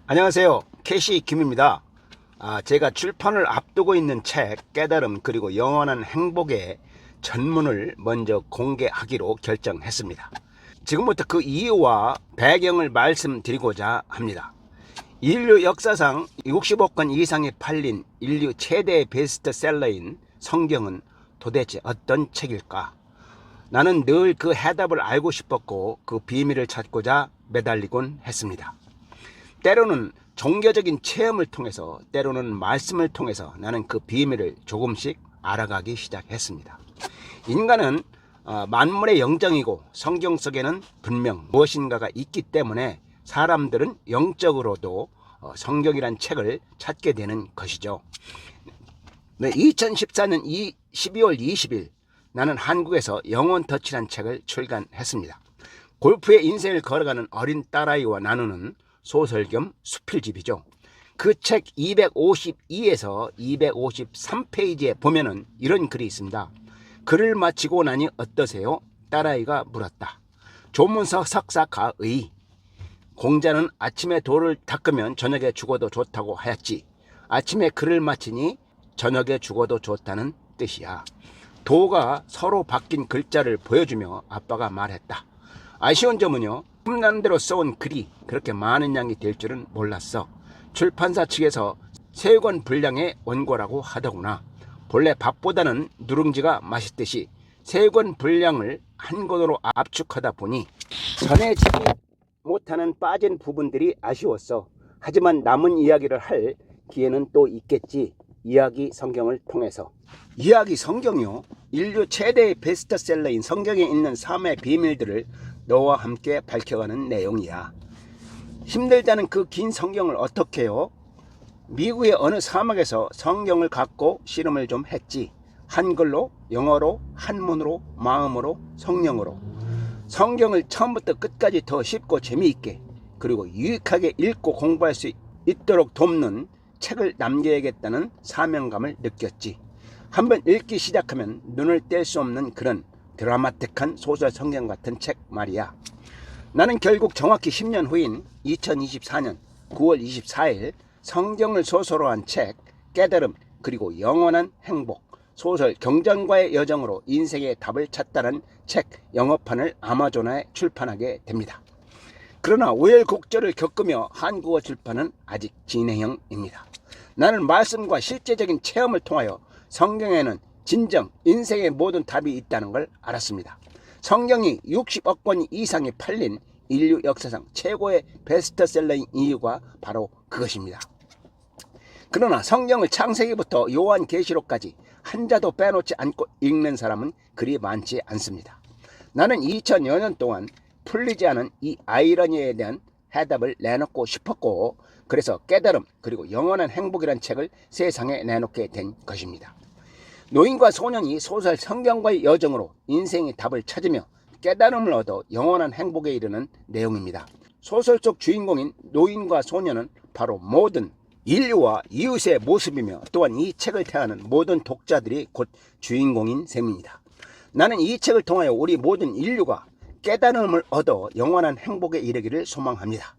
안녕하세요. 캐시 김입니다. 제가 출판을 앞두고 있는 책 깨달음 그리고 영원한 행복의 전문을 먼저 공개하기로 결정했습니다. 지금부터 그 이유와 배경을 말씀드리고자 합니다. 인류 역사상 60억 권 이상이 팔린 인류 최대 베스트셀러인 성경은 도대체 어떤 책일까? 나는 늘 그 해답을 알고 싶었고 그 비밀을 찾고자 매달리곤 했습니다. 때로는 종교적인 체험을 통해서, 때로는 말씀을 통해서 나는 그 비밀을 조금씩 알아가기 시작했습니다. 인간은 만물의 영정이고 성경 속에는 분명 무엇인가가 있기 때문에 사람들은 영적으로도 성경이란 책을 찾게 되는 것이죠. 2014년 12월 20일 나는 한국에서 영혼터치란 책을 출간했습니다. 골프의 인생을 걸어가는 어린 딸아이와 나누는 소설 겸 수필집이죠. 그 책 252에서 253페이지에 보면은 이런 글이 있습니다. 글을 마치고 나니 어떠세요? 딸아이가 물었다. 조문서 석사가의 공자는 아침에 돌을 닦으면 저녁에 죽어도 좋다고 하였지. 아침에 글을 마치니 저녁에 죽어도 좋다는 뜻이야. 도가 서로 바뀐 글자를 보여주며 아빠가 말했다. 아쉬운 점은요, 틈나는 대로 써온 글이 그렇게 많은 양이 될 줄은 몰랐어. 출판사 측에서 3권 분량의 원고라고 하더구나. 본래 밥보다는 누룽지가 맛있듯이 3권 분량을 한 권으로 압축하다 보니 전해지지 못하는 빠진 부분들이 아쉬웠어. 하지만 남은 이야기를 할 기회는 또 있겠지. 이야기 성경을 통해서. 이야기 성경이요, 인류 최대의 베스트셀러인 성경에 있는 삶의 비밀들을 너와 함께 밝혀가는 내용이야. 힘들다는 그 긴 성경을 어떻게 해요? 미국의 어느 사막에서 성경을 갖고 씨름을 좀 했지. 한글로, 영어로, 한문으로, 마음으로, 성령으로. 성경을 처음부터 끝까지 더 쉽고 재미있게 그리고 유익하게 읽고 공부할 수 있도록 돕는 책을 남겨야겠다는 사명감을 느꼈지. 한번 읽기 시작하면 눈을 뗄 수 없는 그런 드라마틱한 소설 성경 같은 책 말이야. 나는 결국 정확히 10년 후인 2024년 9월 24일 성경을 소설로 한 책 깨달음 그리고 영원한 행복 소설 경전과의 여정으로 인생의 답을 찾다는 책 영어판을 아마존에 출판하게 됩니다. 그러나 우여곡절을 겪으며 한국어 출판은 아직 진행형입니다. 나는 말씀과 실제적인 체험을 통하여 성경에는 진정 인생의 모든 답이 있다는 걸 알았습니다. 성경이 60억 권 이상이 팔린 인류 역사상 최고의 베스트셀러인 이유가 바로 그것입니다. 그러나 성경을 창세기부터 요한계시록까지 한자도 빼놓지 않고 읽는 사람은 그리 많지 않습니다. 나는 2000여 년 동안 풀리지 않은 이 아이러니에 대한 해답을 내놓고 싶었고, 그래서 깨달음 그리고 영원한 행복이란 책을 세상에 내놓게 된 것입니다. 노인과 소년이 소설 성경과의 여정으로 인생의 답을 찾으며 깨달음을 얻어 영원한 행복에 이르는 내용입니다. 소설 속 주인공인 노인과 소년은 바로 모든 인류와 이웃의 모습이며 또한 이 책을 태하는 모든 독자들이 곧 주인공인 셈입니다. 나는 이 책을 통하여 우리 모든 인류가 깨달음을 얻어 영원한 행복에 이르기를 소망합니다.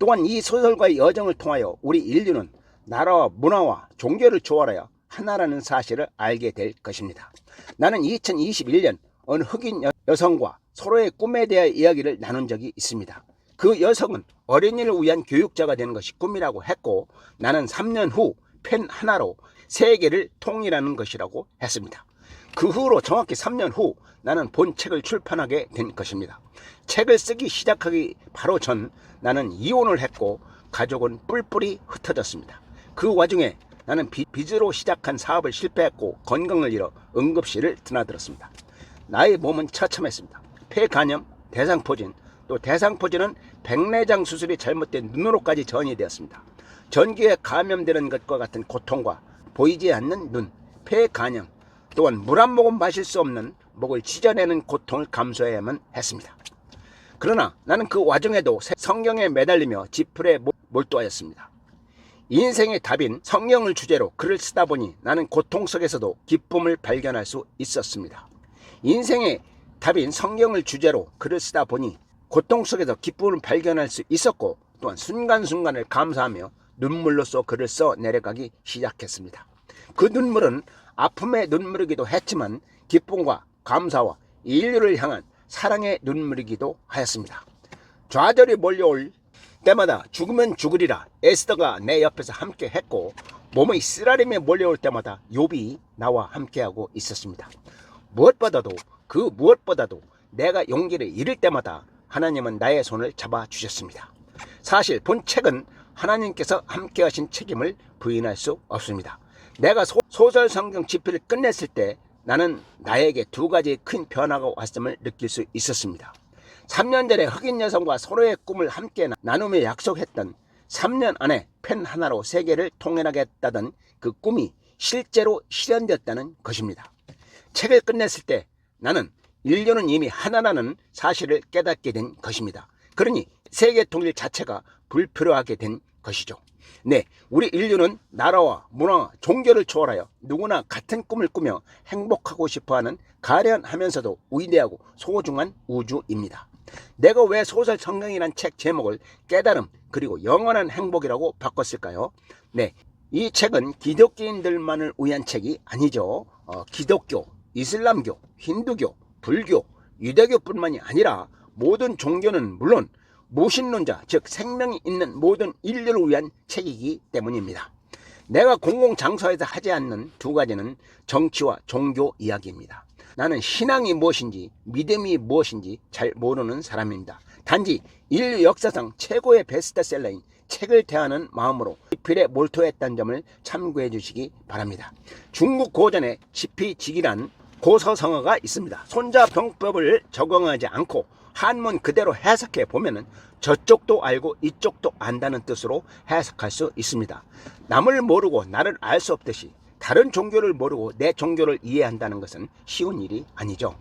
또한 이 소설과의 여정을 통하여 우리 인류는 나라와 문화와 종교를 초월하여 하나라는 사실을 알게 될 것입니다. 나는 2021년 어느 흑인 여성과 서로의 꿈에 대한 이야기를 나눈 적이 있습니다. 그 여성은 어린이를 위한 교육자가 되는 것이 꿈이라고 했고, 나는 3년 후 펜 하나로 세계를 통일하는 것이라고 했습니다. 그 후로 정확히 3년 후 나는 본 책을 출판하게 된 것입니다. 책을 쓰기 시작하기 바로 전 나는 이혼을 했고 가족은 뿔뿔이 흩어졌습니다. 그 와중에 나는 빚으로 시작한 사업을 실패했고 건강을 잃어 응급실을 드나들었습니다. 나의 몸은 처참했습니다. 폐간염, 대상포진, 또 대상포진은 백내장 수술이 잘못된 눈으로까지 전이 되었습니다. 전기에 감염되는 것과 같은 고통과 보이지 않는 눈, 폐간염, 또한 물 한 모금 마실 수 없는 목을 찢어내는 고통을 감수해야만 했습니다. 그러나 나는 그 와중에도 성경에 매달리며 지풀에 몰두하였습니다. 인생의 답인 성경을 주제로 글을 쓰다 보니 나는 고통 속에서도 기쁨을 발견할 수 있었습니다. 인생의 답인 성경을 주제로 글을 쓰다 보니 고통 속에서 기쁨을 발견할 수 있었고, 또한 순간순간을 감사하며 눈물로써 글을 써 내려가기 시작했습니다. 그 눈물은 아픔의 눈물이기도 했지만 기쁨과 감사와 인류를 향한 사랑의 눈물이기도 하였습니다. 좌절이 몰려올 때마다 죽으면 죽으리라 에스더가 내 옆에서 함께 했고, 몸의 쓰라림이 몰려올 때마다 욥이 나와 함께하고 있었습니다. 무엇보다도 내가 용기를 잃을 때마다 하나님은 나의 손을 잡아주셨습니다. 사실 본 책은 하나님께서 함께하신 책임을 부인할 수 없습니다. 내가 소설 성경 집필을 끝냈을 때 나는 나에게 두 가지 큰 변화가 왔음을 느낄 수 있었습니다. 3년 전에 흑인 여성과 서로의 꿈을 함께 나누며 약속했던 3년 안에 펜 하나로 세계를 통일하겠다던 그 꿈이 실제로 실현되었다는 것입니다. 책을 끝냈을 때 나는 인류는 이미 하나라는 사실을 깨닫게 된 것입니다. 그러니 세계 통일 자체가 불필요하게 된 것이죠. 네, 우리 인류는 나라와 문화와 종교를 초월하여 누구나 같은 꿈을 꾸며 행복하고 싶어하는 가련하면서도 위대하고 소중한 우주입니다. 내가 왜 소설 성경이란 책 제목을 깨달음 그리고 영원한 행복이라고 바꿨을까요? 네, 이 책은 기독교인들만을 위한 책이 아니죠. 기독교, 이슬람교, 힌두교, 불교, 유대교뿐만이 아니라 모든 종교는 물론 무신론자, 즉 생명이 있는 모든 인류를 위한 책이기 때문입니다. 내가 공공장소에서 하지 않는 두 가지는 정치와 종교 이야기입니다. 나는 신앙이 무엇인지 믿음이 무엇인지 잘 모르는 사람입니다. 단지 인류 역사상 최고의 베스트셀러인 책을 대하는 마음으로 집필에 몰두했다는 점을 참고해 주시기 바랍니다. 중국 고전에 지피지기란 고서성어가 있습니다. 손자병법을 적용하지 않고 한문 그대로 해석해 보면은 저쪽도 알고 이쪽도 안다는 뜻으로 해석할 수 있습니다. 남을 모르고 나를 알 수 없듯이 다른 종교를 모르고 내 종교를 이해한다는 것은 쉬운 일이 아니죠.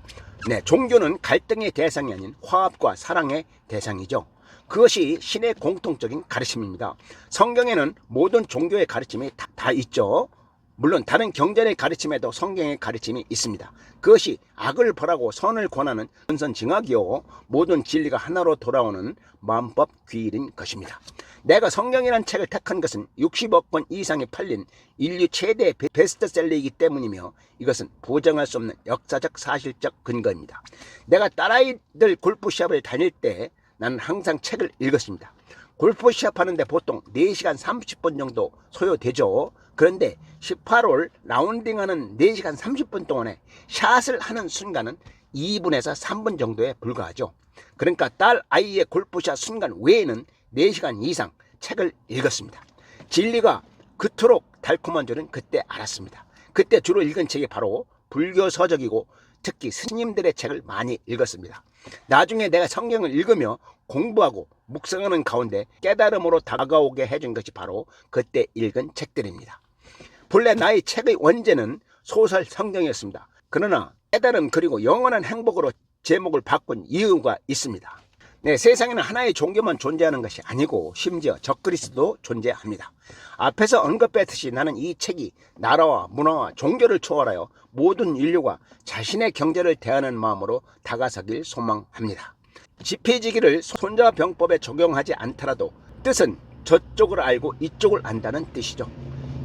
네, 종교는 갈등의 대상이 아닌 화합과 사랑의 대상이죠. 그것이 신의 공통적인 가르침입니다. 성경에는 모든 종교의 가르침이 다 있죠. 물론 다른 경전의 가르침에도 성경의 가르침이 있습니다. 그것이 악을 벌하고 선을 권하는 선선징악이요 모든 진리가 하나로 돌아오는 마음법 귀일인 것입니다. 내가 성경이라는 책을 택한 것은 60억 권 이상이 팔린 인류 최대 베스트셀러이기 때문이며 이것은 부정할 수 없는 역사적 사실적 근거입니다. 내가 딸아이들 골프시합을 다닐 때 나는 항상 책을 읽었습니다. 골프시합 하는데 보통 4시간 30분 정도 소요되죠. 그런데 18홀 라운딩하는 4시간 30분 동안에 샷을 하는 순간은 2분에서 3분 정도에 불과하죠. 그러니까 딸 아이의 골프샷 순간 외에는 4시간 이상 책을 읽었습니다. 진리가 그토록 달콤한 줄은 그때 알았습니다. 그때 주로 읽은 책이 바로 불교 서적이고 특히 스님들의 책을 많이 읽었습니다. 나중에 내가 성경을 읽으며 공부하고 묵상하는 가운데 깨달음으로 다가오게 해준 것이 바로 그때 읽은 책들입니다. 본래 나의 책의 원제는 소설 성경이었습니다. 그러나 깨달음 그리고 영원한 행복으로 제목을 바꾼 이유가 있습니다. 네, 세상에는 하나의 종교만 존재하는 것이 아니고 심지어 적그리스도 존재합니다. 앞에서 언급했듯이 나는 이 책이 나라와 문화와 종교를 초월하여 모든 인류가 자신의 경제를 대하는 마음으로 다가서길 소망합니다. 지피지기를 손자병법에 적용하지 않더라도 뜻은 저쪽을 알고 이쪽을 안다는 뜻이죠.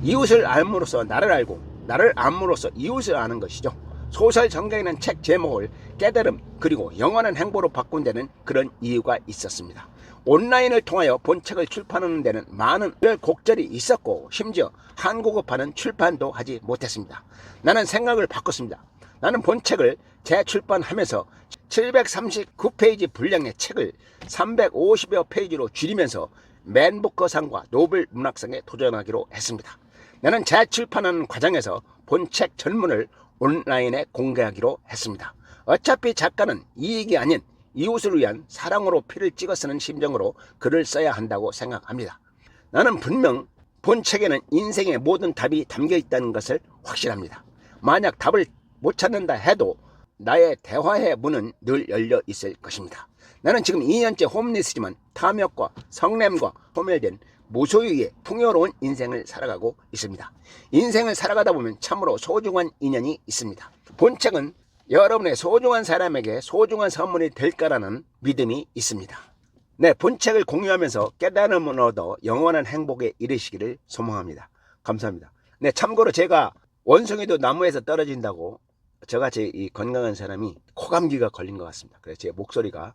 이웃을 알므로써 나를 알고 나를 알므로써 이웃을 아는 것이죠. 소설 성경이라는 책 제목을 깨달음 그리고 영원한 행보로 바꾼 데는 그런 이유가 있었습니다. 온라인을 통하여 본 책을 출판하는 데는 많은 곡절이 있었고 심지어 한국어판은 출판도 하지 못했습니다. 나는 생각을 바꿨습니다. 나는 본 책을 재출판하면서 739페이지 분량의 책을 350여 페이지로 줄이면서 맨부커상과 노벨 문학상에 도전하기로 했습니다. 나는 재출판하는 과정에서 본 책 전문을 온라인에 공개하기로 했습니다. 어차피 작가는 이익이 아닌 이웃을 위한 사랑으로 피를 찍어 쓰는 심정으로 글을 써야 한다고 생각합니다. 나는 분명 본 책에는 인생의 모든 답이 담겨 있다는 것을 확신합니다. 만약 답을 못 찾는다 해도 나의 대화의 문은 늘 열려 있을 것입니다. 나는 지금 2년째 홈리스지만 탐욕과 성냄과 소멸된 무소유의 풍요로운 인생을 살아가고 있습니다. 인생을 살아가다 보면 참으로 소중한 인연이 있습니다. 본 책은 여러분의 소중한 사람에게 소중한 선물이 될까라는 믿음이 있습니다. 네, 본 책을 공유하면서 깨달음을 얻어 영원한 행복에 이르시기를 소망합니다. 감사합니다. 네, 참고로 제가 원숭이도 나무에서 떨어진다고 저같이 이 건강한 사람이 코감기가 걸린 것 같습니다. 그래서 제 목소리가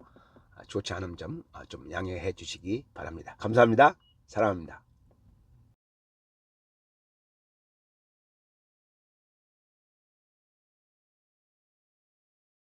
좋지 않은 점 좀 양해해 주시기 바랍니다. 감사합니다. 사랑합니다.